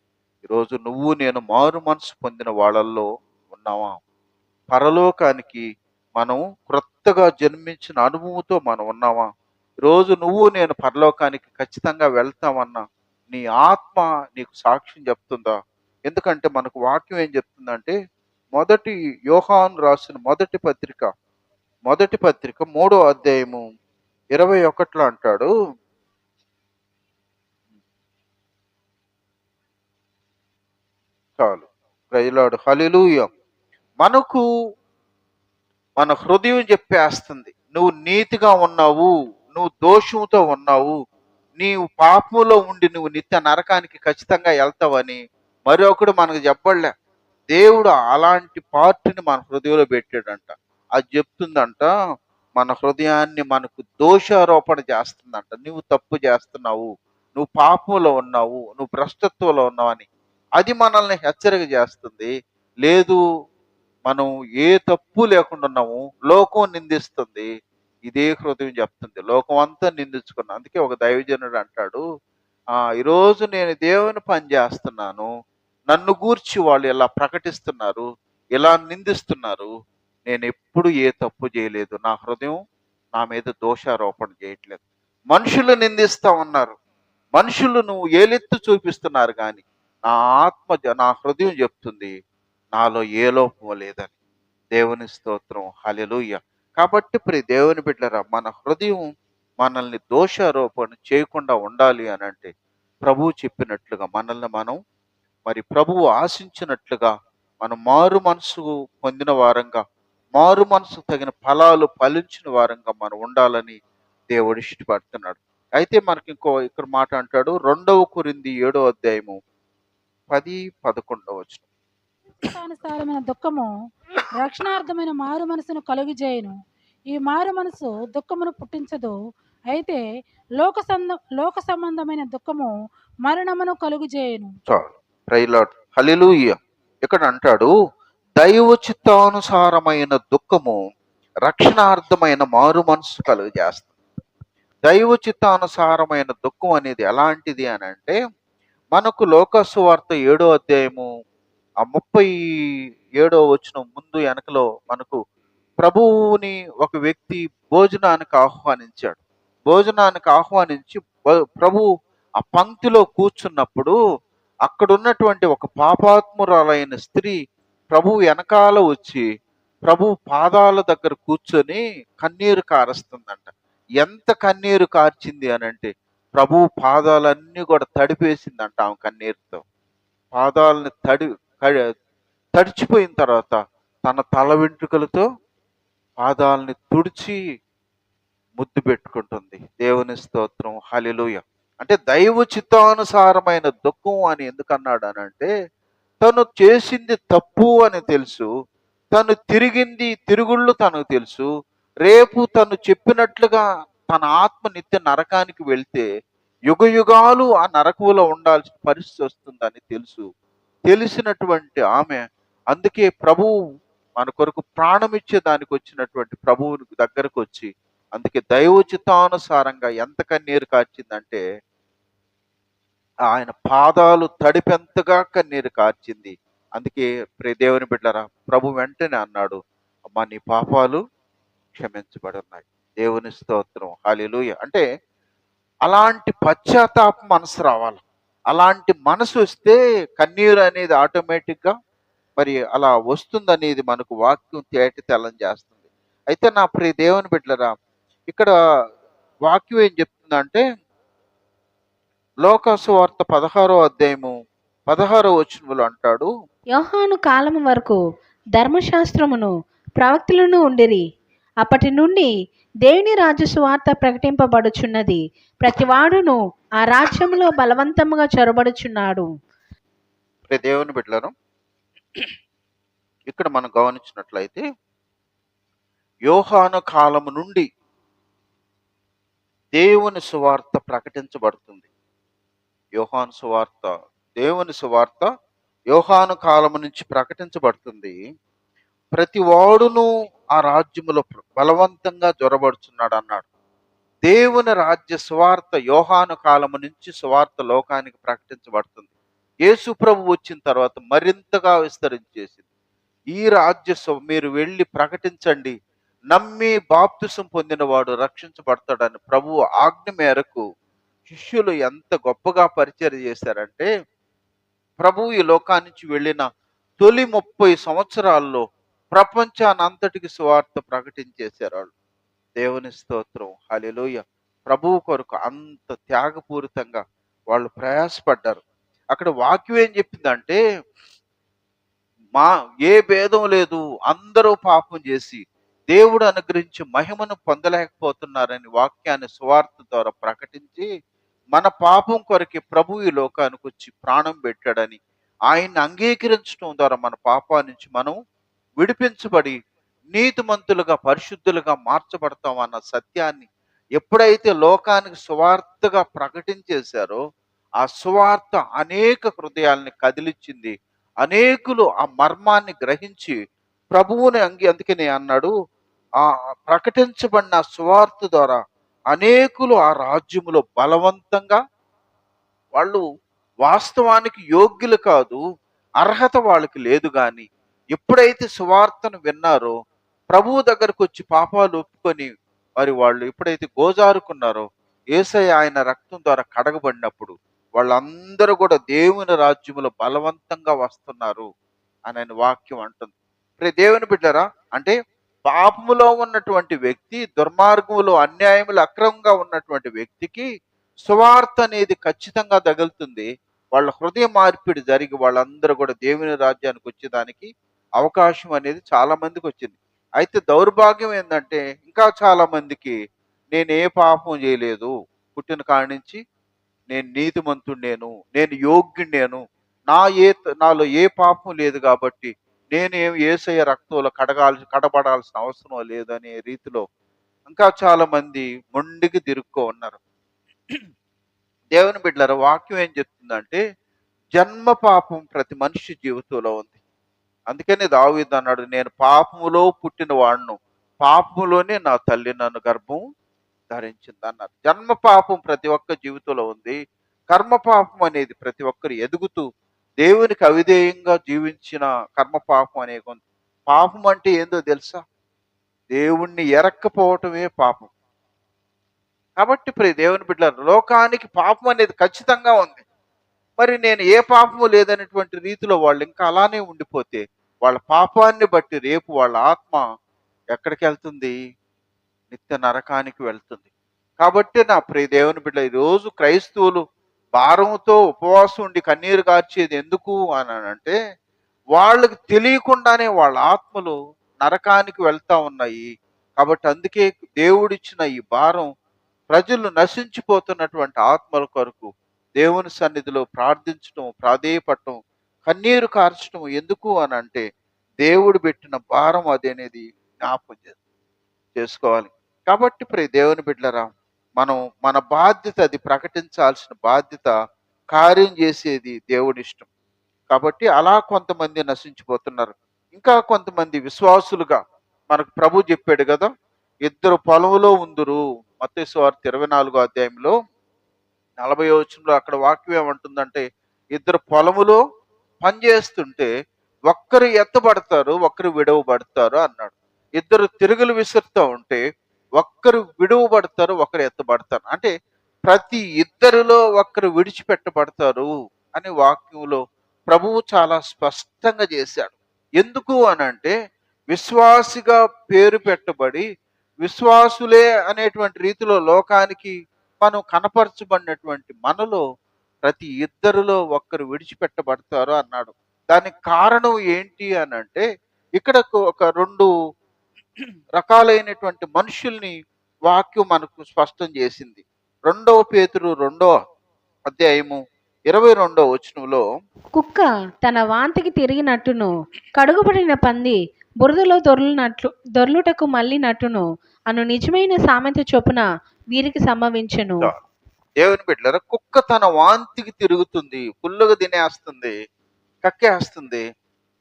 ఈరోజు నువ్వు నేను మారు మనసు పొందిన వాళ్ళల్లో ఉన్నావా? పరలోకానికి మనం క్రొత్తగా జన్మించిన అనుభవంతో మనం ఉన్నావా? ఈరోజు నువ్వు నేను పరలోకానికి ఖచ్చితంగా వెళ్తామన్నా నీ ఆత్మ నీకు సాక్ష్యం చెప్తుందా? ఎందుకంటే మనకు వాక్యం ఏం చెప్తుందంటే, మొదటి యోహాను రాసిన మొదటి పత్రిక 3వ అధ్యాయము 21లో అంటాడు, చాలు ప్రైలాడు హల్లెలూయా. మనకు మన హృదయం చెప్పేస్తుంది, నువ్వు నీతిగా ఉన్నావు, నువ్వు దోషంతో ఉన్నావు, నీవు పాపములో ఉండి నువ్వు నిత్య నరకానికి ఖచ్చితంగా వెళ్తావని మరొకడు మనకు చెప్పలే. దేవుడు అలాంటి పార్ట్ని మన హృదయంలో పెట్టాడంట. అది చెప్తుందంట, మన హృదయాన్ని మనకు దోషారోపణ చేస్తుందంట. నువ్వు తప్పు చేస్తున్నావు, నువ్వు పాపంలో ఉన్నావు, నువ్వు భ్రష్టత్వంలో ఉన్నావు అని. అది మనల్ని హెచ్చరిక చేస్తుంది. లేదు, మనం ఏ తప్పు లేకుండా ఉన్నాము, లోకం నిందిస్తుంది, ఇదే హృదయం చెప్తుంది లోకం అంతా నిందించుకున్నా. అందుకే ఒక దైవజనుడు అంటాడు, ఈరోజు నేను దేవుని పని చేస్తున్నాను, నన్ను గూర్చి వాళ్ళు ఇలా ప్రకటిస్తున్నారు, ఇలా నిందిస్తున్నారు, నేను ఎప్పుడు ఏ తప్పు చేయలేదు, నా హృదయం నా మీద దోషారోపణ చేయట్లేదు. మనుషులు నిందిస్తా ఉన్నారు, మనుషులు నువ్వు ఏలెత్తు చూపిస్తున్నారు, కానీ నా ఆత్మ నా హృదయం చెప్తుంది నాలో ఏ లోపం లేదని. దేవుని స్తోత్రం, హల్లెలూయా. కాబట్టి ప్రియ దేవుని బిడ్డలారా, మన హృదయం మనల్ని దోషారోపణ చేయకుండా ఉండాలి అని అంటే ప్రభువు చెప్పినట్లుగా మనల్ని మనం మరి ప్రభువు ఆశించినట్లుగా మనం మారు మనసు పొందిన వారంగా, మారు మనసు తగిన ఫలాలు ఫలించిన వారంగా మనం ఉండాలని దేవుడు ఇష్టపడుతున్నాడు. అయితే మనకి ఇక్కడ మాట అంటాడు, 2 కొరింథీ 7వ అధ్యాయము 10-11 వచనం. ఇష్టానుసారమైన దుఃఖము రక్షణార్థమైన మారు మనసును కలుగజేయును. ఈ మారు మనసు దుఃఖమును పుట్టించదు. అయితే లోక సంబంధమైన దుఃఖము మరణమును కలుగజేయును. చాలు, ప్రైజ్ లార్డ్, హల్లెలూయా. ఇక్కడ అంటాడు, దైవ చిత్తానుసారమైన దుఃఖము రక్షణార్థమైన మారు మనసు కలుగజేస్తుంది. దైవ చిత్తానుసారమైన దుఃఖం అనేది ఎలాంటిది అని అంటే, మనకు లోకాసు వార్త 7వ అధ్యాయము 37వ వచనం ముందు వెనకలో మనకు ప్రభువుని ఒక వ్యక్తి భోజనానికి ఆహ్వానించాడు. భోజనానికి ఆహ్వానించి ప్రభు ఆ పంక్తిలో కూర్చున్నప్పుడు అక్కడ ఉన్నటువంటి ఒక పాపాత్మురాలైన స్త్రీ ప్రభు వెనకాల వచ్చి ప్రభు పాదాల దగ్గర కూర్చొని కన్నీరు కారుస్తుందంట. ఎంత కన్నీరు కార్చింది అని అంటే, ప్రభు పాదాలన్నీ కూడా తడిపేసిందంట ఆమె కన్నీరుతో. పాదాలని తడిచిపోయిన తర్వాత తన తల వెంట్రుకలతో పాదాలని తుడిచి ముద్దు పెట్టుకుంటుంది. దేవుని స్తోత్రం, హల్లెలూయా. అంటే దైవ చిత్తానుసారమైన దుఃఖం అని ఎందుకన్నాడు అని అంటే, తను చేసింది తప్పు అని తెలుసు, తను తిరుగుళ్ళు తనకు తెలుసు, రేపు తను చెప్పినట్లుగా తన ఆత్మ నిత్య నరకానికి వెళ్తే యుగాలు ఆ నరకంలో ఉండాల్సిన పరిస్థితి వస్తుందని తెలిసినటువంటి ఆమె, అందుకే ప్రభువు మన కొరకు ప్రాణం ఇచ్చే దానికి వచ్చినటువంటి ప్రభువు దగ్గరకు వచ్చి, అందుకే దైవచిత్తానుసారంగా ఎంత కన్నీరు కార్చిందంటే, ఆయన పాదాలు తడిపెంతగా కన్నీరు కార్చింది. అందుకే ప్రియ దేవుని బిడ్డలారా, ప్రభు వెంటనే అన్నాడు, అమ్మా నీ పాపాలు క్షమించబడి ఉన్నాయి. దేవుని స్తోత్రం, హల్లెలూయా. అంటే అలాంటి పశ్చాత్తాప మనసు రావాలి. అలాంటి మనసు వస్తే కన్నీరు అనేది ఆటోమేటిక్గా మరి అలా వస్తుందనేది మనకు వాక్యం తేట తెల్లం చేస్తుంది. అయితే నా ప్రియ దేవుని బిడ్డలారా, ఇక్కడ వాక్యం ఏం చెప్తుందంటే, లోకాసు వార్త 16వ అధ్యాయము 16వ వచనములో అంటాడు, యోహాను కాలము వరకు ధర్మశాస్త్రమును ప్రవక్తలను ఉండిరి. అప్పటి నుండి దేవుని రాజ్య సువార్త ప్రకటింపబడుచున్నది. ప్రతివాడును ఆ రాజ్యములో బలవంతముగా చొరబడుచున్నాడు. ప్రియ దేవుని బిడ్డలారా, ఇక్కడ మనం గమనించినట్లయితే యోహాను కాలము నుండి దేవుని సువార్త ప్రకటించబడుతుంది. యోహాను సువార్త, దేవుని సువార్త యోహాను కాలము నుంచి ప్రకటించబడుతుంది. ప్రతి వాడును ఆ రాజ్యములో బలవంతంగా జొరబడుచున్నాడు అన్నాడు. దేవుని రాజ్య సువార్త యోహాను కాలము నుంచి సువార్త లోకానికి ప్రకటించబడుతుంది. యేసు ప్రభు వచ్చిన తర్వాత మరింతగా విస్తరించేసింది. ఈ మీరు వెళ్ళి ప్రకటించండి, నమ్మి బాప్తిసం పొందినవాడు రక్షించబడతాడని ప్రభువు ఆజ్ఞ మేరకు శిష్యులు ఎంత గొప్పగా పరిచయం చేశారంటే, ప్రభువు ఈ లోకానికి వెళ్ళిన తొలి 30 సంవత్సరాల్లో ప్రపంచానంతటికి సువార్త ప్రకటించేశారు వాళ్ళు. దేవుని స్తోత్రం, హల్లెలూయా. ప్రభువు కొరకు అంత త్యాగపూరితంగా వాళ్ళు ప్రయాసపడ్డారు. అక్కడ వాక్యం ఏం చెప్పిందంటే, మా ఏ భేదం లేదు, అందరూ పాపం చేసి దేవుడు అనుగ్రహించి మహిమను పొందలేకపోతున్నారని వాక్యాన్ని సువార్త ద్వారా ప్రకటించి, మన పాపం కొరకు ప్రభు ఈ లోకానికి వచ్చి ప్రాణం పెట్టాడని, ఆయన్ని అంగీకరించడం ద్వారా మన పాపా నుంచి మనం విడిపించబడి నీతిమంతులుగా పరిశుద్ధులుగా మార్చబడతామన్న సత్యాన్ని ఎప్పుడైతే లోకానికి సువార్తగా ప్రకటించేశారో, ఆ సువార్త అనేక హృదయాల్ని కదిలిచ్చింది. అనేకులు ఆ మర్మాన్ని గ్రహించి ప్రభువుని అందుకనే అన్నాడు, ఆ ప్రకటించబడిన సువార్త ద్వారా అనేకులు ఆ రాజ్యములో బలవంతంగా, వాళ్ళు వాస్తవానికి యోగ్యులు కాదు, అర్హత వాళ్ళకి లేదు, కానీ ఎప్పుడైతే సువార్తను విన్నారో, ప్రభువు దగ్గరకు వచ్చి పాపాలు ఒప్పుకొని మరి వాళ్ళు ఎప్పుడైతే గోజారుకున్నారో, యేసయ్య ఆయన రక్తం ద్వారా కడగబడినప్పుడు వాళ్ళందరూ కూడా దేవుని రాజ్యములో బలవంతంగా వస్తున్నారు అని ఆయన వాక్యం అంటుంది. దేవుని బిడ్డరా, అంటే పాపములో ఉన్నటువంటి వ్యక్తి, దుర్మార్గములో అన్యాయములు అక్రమంగా ఉన్నటువంటి వ్యక్తికి సువార్త అనేది ఖచ్చితంగా తగులుతుంది. వాళ్ళ హృదయ మార్పిడి జరిగి వాళ్ళందరూ కూడా దేవుని రాజ్యానికి వచ్చేదానికి అవకాశం అనేది చాలా మందికి వచ్చింది. అయితే దౌర్భాగ్యం ఏంటంటే, ఇంకా చాలా మందికి నేను ఏ పాపం చేయలేదు, పుట్టిన కాడి నుంచి నేను నీతిమంతుడేను, నేను యోగ్యుడేను, నాలో ఏ పాపం లేదు కాబట్టి నేనేం యేసయ్య రక్తంలో కడబడాల్సిన అవసరం లేదనే రీతిలో ఇంకా చాలా మంది మొండికి తిరుక్కో ఉన్నారు. దేవుని బిడ్డలారా, వాక్యం ఏం చెప్తుందంటే, జన్మ పాపం ప్రతి మనిషి జీవితంలో ఉంది. అందుకని దావీదు అన్నాడు, నేను పాపములో పుట్టిన వాడును, పాపములోనే నా తల్లి నన్ను గర్భం ధరించింది అన్నారు. జన్మ పాపం ప్రతి ఒక్క జీవితంలో ఉంది. కర్మ పాపం అనేది ప్రతి ఒక్కరు ఎదుగుతూ దేవునికి అవిధేయంగా జీవించిన కర్మ పాపం అనేది ఉంది. పాపం అంటే ఏందో తెలుసా? దేవుణ్ణి ఎరక్కపోవటమే పాపం. కాబట్టి దేవుని బిడ్డలారా, లోకానికి పాపం అనేది ఖచ్చితంగా ఉంది. మరి నేను ఏ పాపము లేదనేటువంటి రీతిలో వాళ్ళు ఇంకా అలానే ఉండిపోతే వాళ్ళ పాపాన్ని బట్టి రేపు వాళ్ళ ఆత్మ ఎక్కడికి వెళ్తుంది? నిత్య నరకానికి వెళ్తుంది. కాబట్టి నా దేవుని బిడ్డ, ఈరోజు క్రైస్తవులు భారంతో ఉపవాసం ఉండి కన్నీరు కార్చేది ఎందుకు అని అంటే, వాళ్ళకి తెలియకుండానే వాళ్ళ ఆత్మలు నరకానికి వెళ్తా ఉన్నాయి. కాబట్టి అందుకే దేవుడిచ్చిన ఈ భారం ప్రజలు నశించిపోతున్నటువంటి ఆత్మల కొరకు దేవుని సన్నిధిలో ప్రార్థించడం, ప్రాధేయపడటం, కన్నీరు కార్చడం ఎందుకు అని అంటే, దేవుడు పెట్టిన భారం అది అనేది జ్ఞాపకం చేసుకోవాలి. కాబట్టి దేవుని బిడ్డలారా, మనం మన బాధ్యత, అది ప్రకటించాల్సిన బాధ్యత, కార్యం చేసేది దేవుడి ఇష్టం. కాబట్టి అలా కొంతమంది నశించిపోతున్నారు. ఇంకా కొంతమంది విశ్వాసులుగా మనకు ప్రభు చెప్పాడు కదా, ఇద్దరు పొలంలో ఉందురు, మత్తయి సువార్త 24వ అధ్యాయంలో 40వ వచనంలో అక్కడ వాక్యం ఏమంటుందంటే, ఇద్దరు పొలములో పనిచేస్తుంటే ఒక్కరు ఎత్తబడతారు, ఒక్కరు విడవబడతారు అన్నాడు. ఇద్దరు తిరుగులు విసురుతూ ఉంటే ఒక్కరు విడువబడతారు, ఒకరు ఎత్తబడతారు. అంటే ప్రతి ఇద్దరిలో ఒక్కరు విడిచిపెట్టబడతారు అని వాక్యంలో ప్రభువు చాలా స్పష్టంగా చేశాడు. ఎందుకు అని అంటే, విశ్వాసిగా పేరు పెట్టబడి విశ్వాసులే అనేటువంటి రీతిలో లోకానికి మనం కనపరచబడినటువంటి మనలో ప్రతి ఇద్దరిలో ఒక్కరు విడిచిపెట్టబడతారు అన్నాడు. దానికి కారణం ఏంటి అని అంటే, ఇక్కడ ఒక రెండు రకాలైనటువంటి మనుషుల్ని వాక్యం మనకు స్పష్టం చేసింది. 2 పేతురు 2వ అధ్యాయము 22వ వచనంలో కుక్క తన వాంతికి తిరిగినట్టును కడుగుబడిన పంది బురదలో దొర్లుటకు మళ్ళినట్టును అను నిజమైన సామెత చొప్పున వీరికి సంభవించెను. దేవుని బిడ్డలారా, కుక్క తన వాంతికి తిరుగుతుంది, ఫుల్లుగా తినేస్తుంది, కక్కేస్తుంది.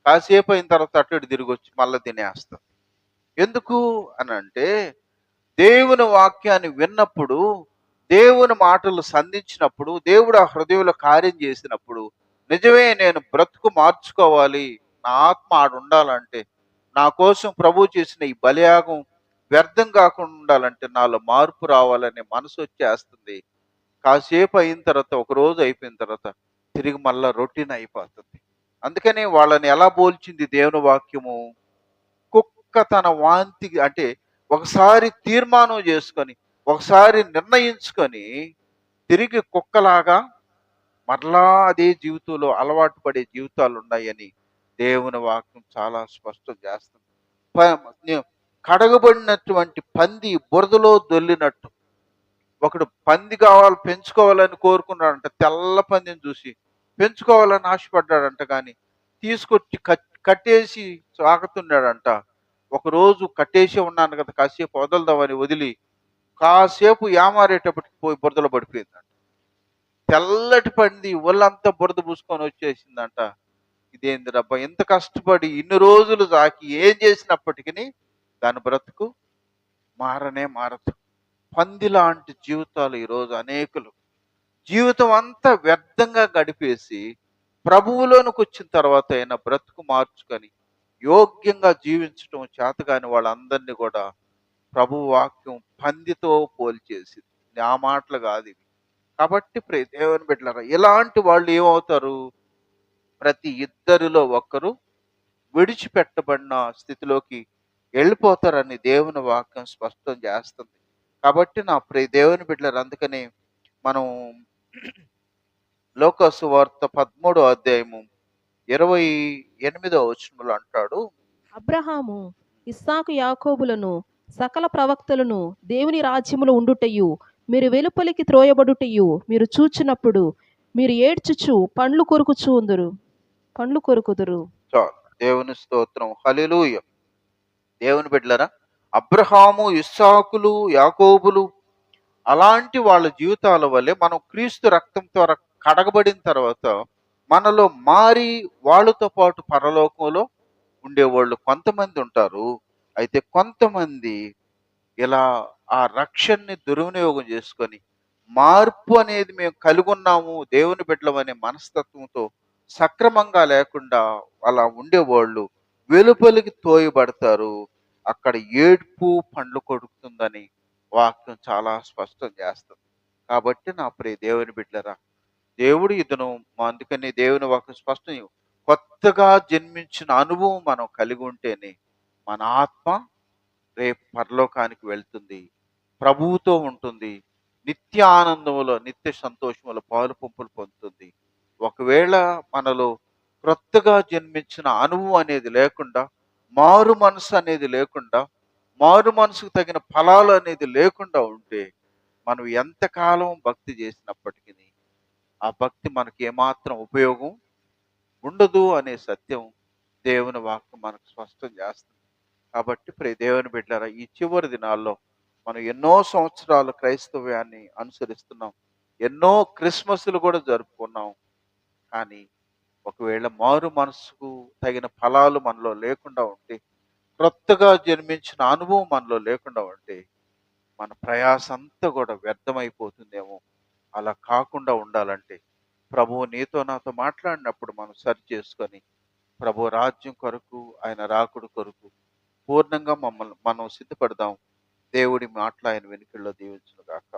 కాసేపు అయిన తర్వాత అటు ఇటు తిరిగి వచ్చి మళ్ళీ తినేస్తుంది. ఎందుకు అని అంటే, దేవుని వాక్యాన్ని విన్నప్పుడు, దేవుని మాటలు సంధించినప్పుడు, దేవుడు ఆ హృదయంలో కార్యం చేసినప్పుడు, నిజమే నేను బ్రతుకు మార్చుకోవాలి, నా ఆత్మ ఆడ ఉండాలంటే, నా కోసం ప్రభు చేసిన ఈ బలియాగం వ్యర్థం కాకుండా ఉండాలంటే నాలో మార్పు రావాలనే మనసు వచ్చేస్తుంది. కాసేపు అయిన తర్వాత, ఒక రోజు అయిపోయిన తర్వాత తిరిగి మళ్ళా రొటీన్ అయిపోతుంది. అందుకనే వాళ్ళని ఎలా పోల్చింది దేవుని వాక్యము? కుక్క తన వాంతికి అంటే ఒకసారి తీర్మానం చేసుకొని, ఒకసారి నిర్ణయించుకొని, తిరిగి కుక్కలాగా మరలా అదే జీవితంలో అలవాటు పడే జీవితాలు ఉన్నాయని దేవుని వాక్యం చాలా స్పష్టం చేస్తుంది. కడగబడినటువంటి పంది బురదలో దొల్లినట్టు. ఒకడు పంది కావాలి, పెంచుకోవాలని కోరుకున్నాడంట. తెల్ల పందిని చూసి పెంచుకోవాలని ఆశపడ్డాడంట, కానీ తీసుకొచ్చి కట్టేసి సాగుతున్నాడంట. ఒకరోజు కట్టేసి ఉన్నాను కదా, కాసేపు వదలదామని వదిలి కాసేపు ఏమారేటప్పటికి పోయి బురదలో పడిపోయిందంట. తెల్లటి పంది ఒళ్ళంతా బురద పూసుకొని వచ్చేసిందంట. ఇదేంది రబ్బా, ఇంత కష్టపడి ఇన్ని రోజులు సాకి ఏం చేసినప్పటికీ దాని బ్రతుకు మారనే మారదు. పంది లాంటి జీవితాలు ఈరోజు అనేకులు జీవితం అంతా వ్యర్థంగా గడిపేసి, ప్రభువులోనికి వచ్చిన తర్వాత అయినా బ్రతుకు మార్చుకొని యోగ్యంగా జీవించడం చేతగాని వాళ్ళందరినీ కూడా ప్రభు వాక్యం పందితో పోల్చేసింది. ఆ మాటలు కాదు ఇవి. కాబట్టి దేవుని బిడ్డలారా, ఇలాంటి వాళ్ళు ఏమవుతారు? ప్రతి ఇద్దరిలో ఒక్కరు విడిచిపెట్టబడిన స్థితిలోకి వెళ్ళిపోతారని దేవుని వాక్యం స్పష్టం చేస్తుంది. కాబట్టి నా దేవుని బిడ్డలారా, అందుకని మనం లోకాసు వార్త 13వ అధ్యాయము 28వ వచనంలో అంటాడు, అబ్రహాము ఇస్సాకు యాకోబులను సకల ప్రవక్తలను దేవుని రాజ్యములో ఉండుటయు మీరు వెలుపలికి త్రోయబడుటయు మీరు చూచినప్పుడు మీరు ఏడ్చుచు పండ్లు కొరుకుదురు. చాలు. దేవుని స్తోత్రం, హల్లెలూయా. దేవుని బిడ్డలారా, అబ్రహాము, ఇస్సాకులు, యాకోబులు అలాంటి వాళ్ళ జీవితాల వల్లే మనం క్రీస్తు రక్తంతో కడగబడిన తర్వాత మనలో మారి వాళ్ళతో పాటు పరలోకంలో ఉండేవాళ్ళు కొంతమంది ఉంటారు. అయితే కొంతమంది ఇలా ఆ రక్షణని దుర్వినియోగం చేసుకొని, మార్పు అనేది మేము కలిగి ఉన్నాము దేవుని బిడ్డలం అనే మనస్తత్వంతో సక్రమంగా లేకుండా అలా ఉండేవాళ్ళు వెలుపలికి తోయబడతారు. అక్కడ ఏడ్పు పండ్లు కొడుకుతుందని వాక్యం చాలా స్పష్టం చేస్తుంది. కాబట్టి నా దేవుని బిడ్డలారా, దేవుడు ఇతను అందుకని దేవుని వాక్యం స్పష్టం, కొత్తగా జన్మించిన అనుభవం మనం కలిగి ఉంటేనే మన ఆత్మ రేపు పరలోకానికి వెళ్తుంది, ప్రభువుతో ఉంటుంది, నిత్య ఆనందములో నిత్య సంతోషములో పాలు పంపులు పొందుతుంది. ఒకవేళ మనలో క్రొత్తగా జన్మించిన అనుభవం అనేది లేకుండా, మారు మనసు అనేది లేకుండా, మారు మనసుకు తగిన ఫలాలు అనేది లేకుండా ఉంటే, మనం ఎంతకాలం భక్తి చేసినప్పటికీ ఆ భక్తి మనకి ఏమాత్రం ఉపయోగం ఉండదు అనే సత్యం దేవుని వాక్యం మనకు స్పష్టం చేస్తుంది. కాబట్టి దేవుని బిడ్డలారా, ఈ చివరి దినాల్లో మనం ఎన్నో సంవత్సరాలు క్రైస్తవ్యాన్ని అనుసరిస్తున్నాం, ఎన్నో క్రిస్మస్లు కూడా జరుపుకున్నాం. కానీ ఒకవేళ మారు మనసుకు తగిన ఫలాలు మనలో లేకుండా ఉంటే, క్రొత్తగా జన్మించిన అనుభవం మనలో లేకుండా ఉంటే, మన ప్రయాస అంతా కూడా వ్యర్థమైపోతుందేమో. అలా కాకుండా ఉండాలంటే ప్రభువు నీతో నాతో మాట్లాడినప్పుడు మనం సరి చేసుకొని, ప్రభు రాజ్యం కొరకు, ఆయన రాకుడు కొరకు పూర్ణంగా మనం సిద్ధపడదాం. దేవుడి మాటలు ఆయన వెనుకల్లో దీవించును గాక.